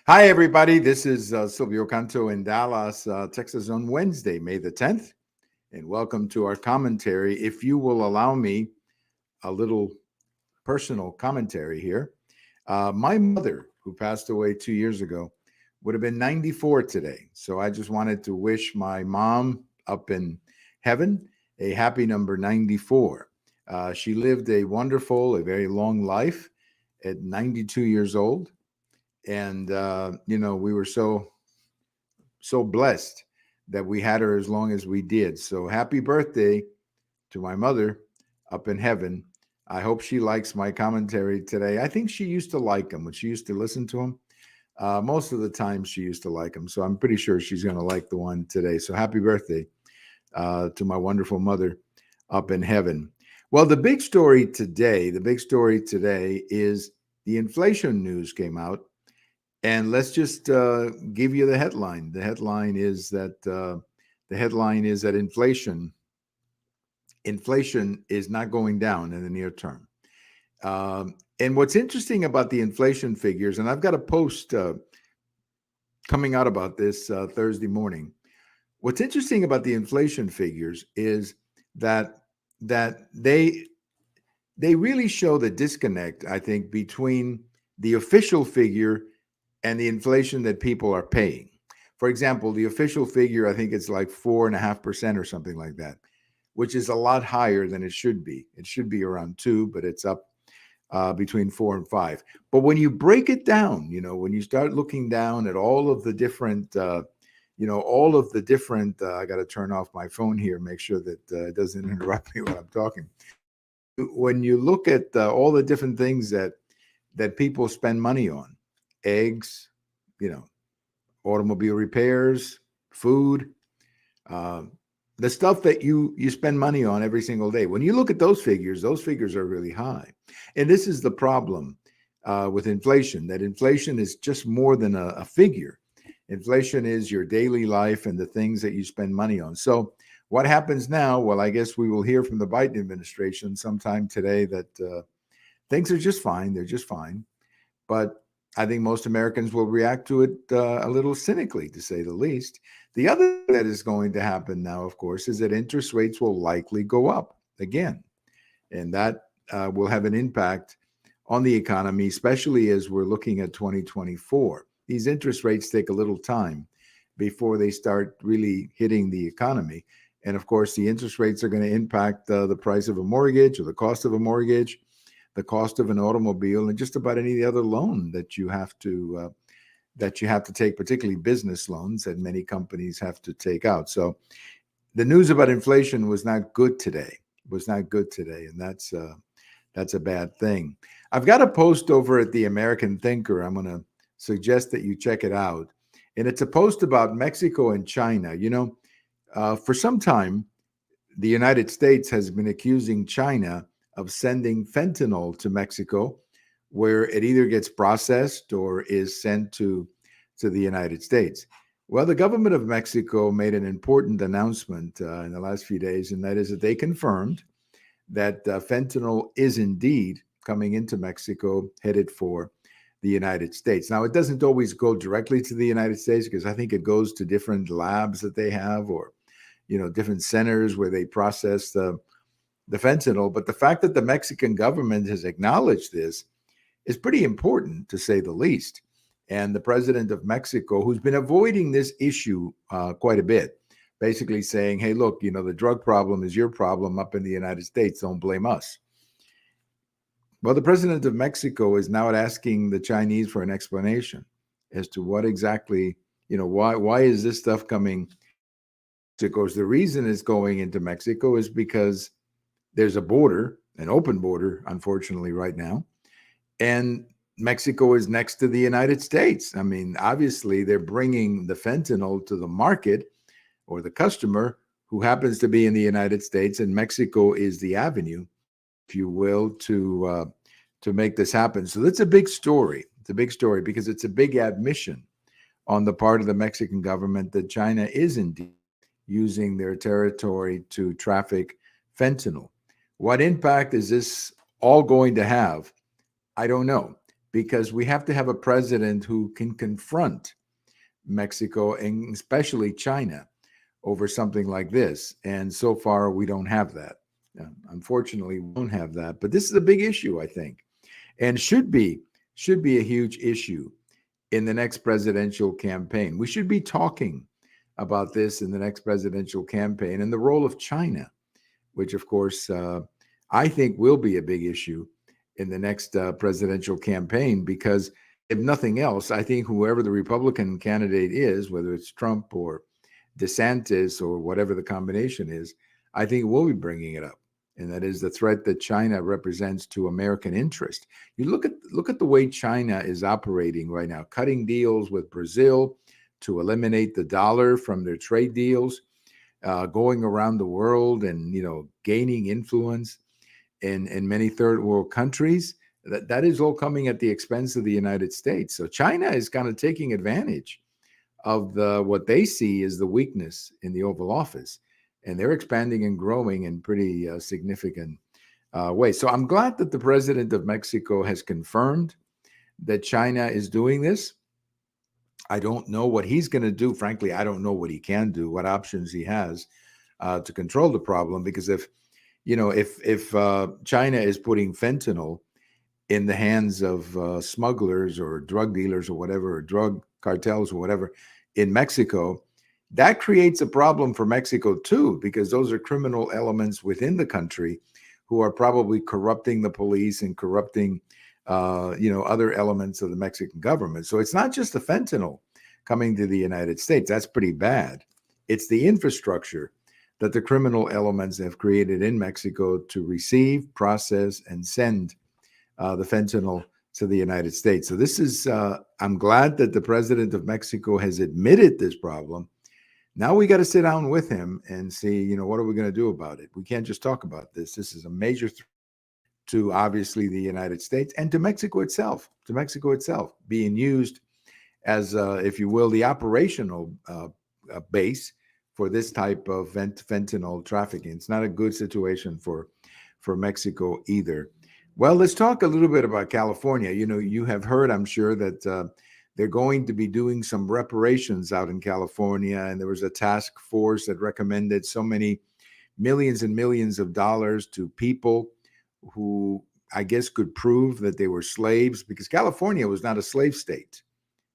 Hi, everybody. This is Silvio Canto in Dallas, Texas on Wednesday, May the 10th. And welcome to our commentary. If you will allow me a little personal commentary here, my mother, who passed away 2 years ago, would have been 94 today. So I just wanted to wish my mom up in heaven a happy number 94. She lived a wonderful, a very long life at 92 years old. And we were so blessed that we had her as long as we did. So happy birthday to my mother up in heaven. I hope she likes my commentary today. I think she used to like them when she used to listen to them. Most of the time she used to like them. So I'm pretty sure she's going to like the one today. So happy birthday to my wonderful mother up in heaven. Well, the big story today is the inflation news came out. And let's just give you the headline. The headline is that inflation is not going down in the near term. And what's interesting about the inflation figures, and I've got a post coming out about this Thursday morning. What's interesting about the inflation figures is that they really show the disconnect, I think, between the official figure and the inflation that people are paying. For example, the official figure, I think it's like 4.5% or something like that, which is a lot higher than it should be. It should be around 2, but it's up between 4 and 5. But when you break it down, when you start looking down at all of the different, I got to turn off my phone here, make sure that it doesn't interrupt me when I'm talking. When you look at all the different things that people spend money on, eggs, automobile repairs, food, the stuff that you spend money on every single day. When you look at those figures are really high. And this is the problem with inflation, that inflation is just more than a figure. Inflation is your daily life and the things that you spend money on. So what happens now? Well, I guess we will hear from the Biden administration sometime today that things are just fine. They're just fine. But I think most Americans will react to it a little cynically, to say the least. The other thing that is going to happen now, of course, is that interest rates will likely go up again. And that will have an impact on the economy, especially as we're looking at 2024. These interest rates take a little time before they start really hitting the economy. And of course, the interest rates are going to impact the price of a mortgage or the cost of a mortgage, the cost of an automobile, and just about any other loan that you have to take, particularly business loans that many companies have to take out. So the news about inflation was not good today. And that's a bad thing. I've got a post over at the American Thinker. I'm going to suggest that you check it out. And it's a post about Mexico and China. For some time, the United States has been accusing China of sending fentanyl to Mexico, where it either gets processed or is sent to the United States. Well, the government of Mexico made an important announcement in the last few days, and that is that they confirmed that fentanyl is indeed coming into Mexico, headed for the United States. Now, it doesn't always go directly to the United States, because I think it goes to different labs that they have, or different centers where they process the fentanyl. But the fact that the Mexican government has acknowledged this is pretty important, to say the least. And the president of Mexico, who's been avoiding this issue quite a bit, basically saying, hey, look, the drug problem is your problem up in the United States. Don't blame us. Well, the president of Mexico is now asking the Chinese for an explanation as to what exactly, why is this stuff coming? Because the reason it's going into Mexico is because there's a border, an open border, unfortunately, right now. And Mexico is next to the United States. I mean, obviously, they're bringing the fentanyl to the market or the customer who happens to be in the United States, and Mexico is the avenue, if you will, to make this happen. So that's a big story. It's a big story because it's a big admission on the part of the Mexican government that China is indeed using their territory to traffic fentanyl. What impact is this all going to have? I don't know. because we have to have a president who can confront Mexico and especially China over something like this. And so far, we don't have that. Unfortunately, we don't have that. But this is a big issue, I think, and should be a huge issue in the next presidential campaign. We should be talking about this in the next presidential campaign, and the role of China, which, of course, I think will be a big issue in the next presidential campaign, because if nothing else, I think whoever the Republican candidate is, whether it's Trump or DeSantis or whatever the combination is, I think we'll be bringing it up. And that is the threat that China represents to American interest. You look at the way China is operating right now, cutting deals with Brazil to eliminate the dollar from their trade deals, going around the world and gaining influence in many third world countries. That is all coming at the expense of the United States. So China is kind of taking advantage of what they see as the weakness in the Oval Office, and they're expanding and growing in pretty significant ways. So I'm glad that the president of Mexico has confirmed that China is doing this. I don't know what he's going to do. Frankly, I don't know what he can do, what options he has to control the problem. Because if China is putting fentanyl in the hands of smugglers or drug dealers or whatever, or drug cartels or whatever in Mexico, that creates a problem for Mexico too, because those are criminal elements within the country who are probably corrupting the police and corrupting other elements of the Mexican government. So it's not just the fentanyl coming to the United States. That's pretty bad. It's the infrastructure that the criminal elements have created in Mexico to receive, process, and send the fentanyl to the United States. So this is, I'm glad that the president of Mexico has admitted this problem. Now we got to sit down with him and see, what are we going to do about it? We can't just talk about this. This is a major threat to obviously the United States and to Mexico itself, being used as, if you will, the operational base for this type of fentanyl trafficking. It's not a good situation for Mexico either. Well, let's talk a little bit about California. You have heard, I'm sure, that they're going to be doing some reparations out in California. And there was a task force that recommended so many millions and millions of dollars to people who, I guess, could prove that they were slaves, because California was not a slave state.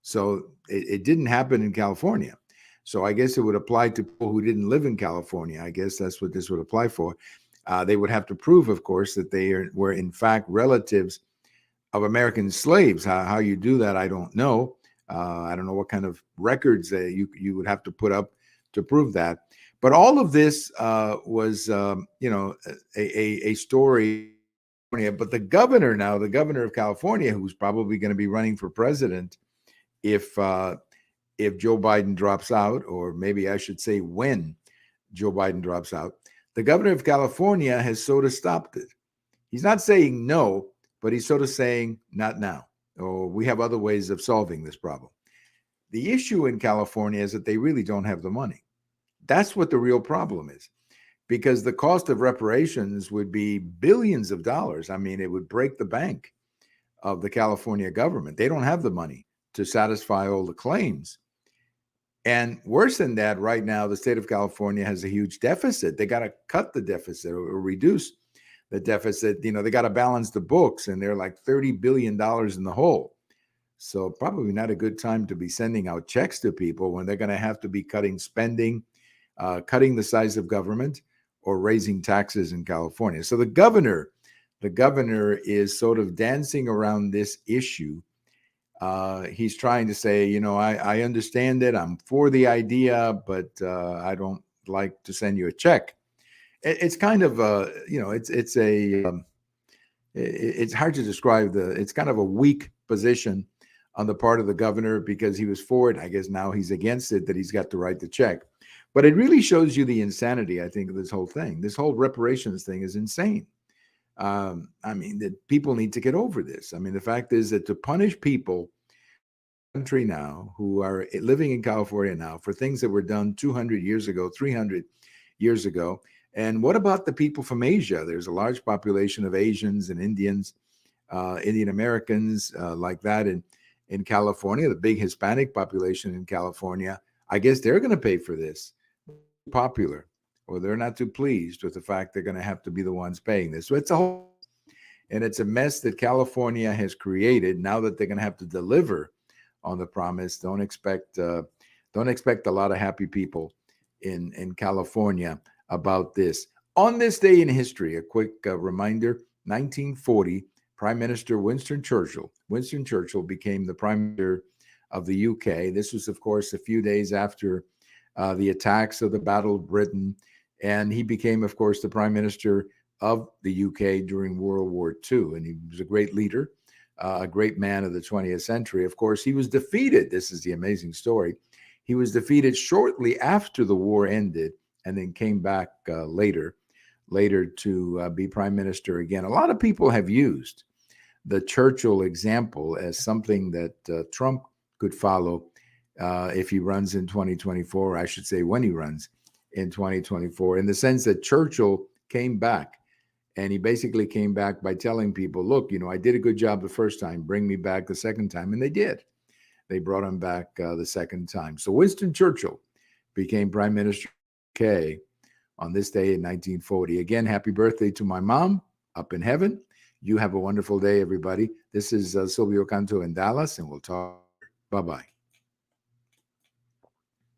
So it didn't happen in California. So I guess it would apply to people who didn't live in California. I guess that's what this would apply for. They would have to prove, of course, that they were in fact relatives of American slaves. How you do that, I don't know. I don't know what kind of records you would have to put up to prove that. But all of this was, a story. But the governor of California, who's probably going to be running for president if Joe Biden drops out, or maybe I should say when Joe Biden drops out, the governor of California has sort of stopped it. He's not saying no, but he's sort of saying not now, or we have other ways of solving this problem. The issue in California is that they really don't have the money. That's what the real problem is, because the cost of reparations would be billions of dollars. I mean, it would break the bank of the California government. They don't have the money to satisfy all the claims. And worse than that, right now, the state of California has a huge deficit. They got to cut the deficit or reduce the deficit. They got to balance the books, and they're like $30 billion in the hole. So probably not a good time to be sending out checks to people when they're going to have to be cutting spending, cutting the size of government, or raising taxes in California. So the governor is sort of dancing around this issue. He's trying to say, I understand it. I'm for the idea, but I don't like to send you a check. It's kind of it's hard to describe. It's kind of a weak position on the part of the governor, because he was for it. I guess now he's against it, that he's got to write the check. But it really shows you the insanity, I think, of this whole thing. This whole reparations thing is insane. I mean, that people need to get over this. I mean, the fact is that to punish people country now who are living in California now for things that were done 200 years ago, 300 years ago. And what about the people from Asia? There's a large population of Asians and Indians Indian Americans like that in California, the big Hispanic population in California. I guess they're going to pay for this. Popular, or they're not too pleased with the fact they're going to have to be the ones paying this. So it's a whole, and it's a mess that California has created. Now that they're going to have to deliver on the promise, don't expect a lot of happy people in California about this. On this day in history, a quick reminder: 1940, Prime Minister Winston Churchill. Winston Churchill became the Prime Minister of the UK. This was, of course, a few days after the attacks of the Battle of Britain, and he became, of course, the Prime Minister of the UK during World War II. And he was a great leader, a great man of the 20th century. Of course, he was defeated. This is the amazing story. He was defeated shortly after the war ended, and then came back later to be Prime Minister again. A lot of people have used the Churchill example as something that Trump could follow if he runs in 2024, I should say when he runs in 2024, in the sense that Churchill came back, and he basically came back by telling people, look, I did a good job the first time, bring me back the second time. And they did. They brought him back the second time. So Winston Churchill became Prime Minister of the UK on this day in 1940. Again, happy birthday to my mom up in heaven. You have a wonderful day, everybody. This is Silvio Canto in Dallas, and we'll talk. Bye-bye.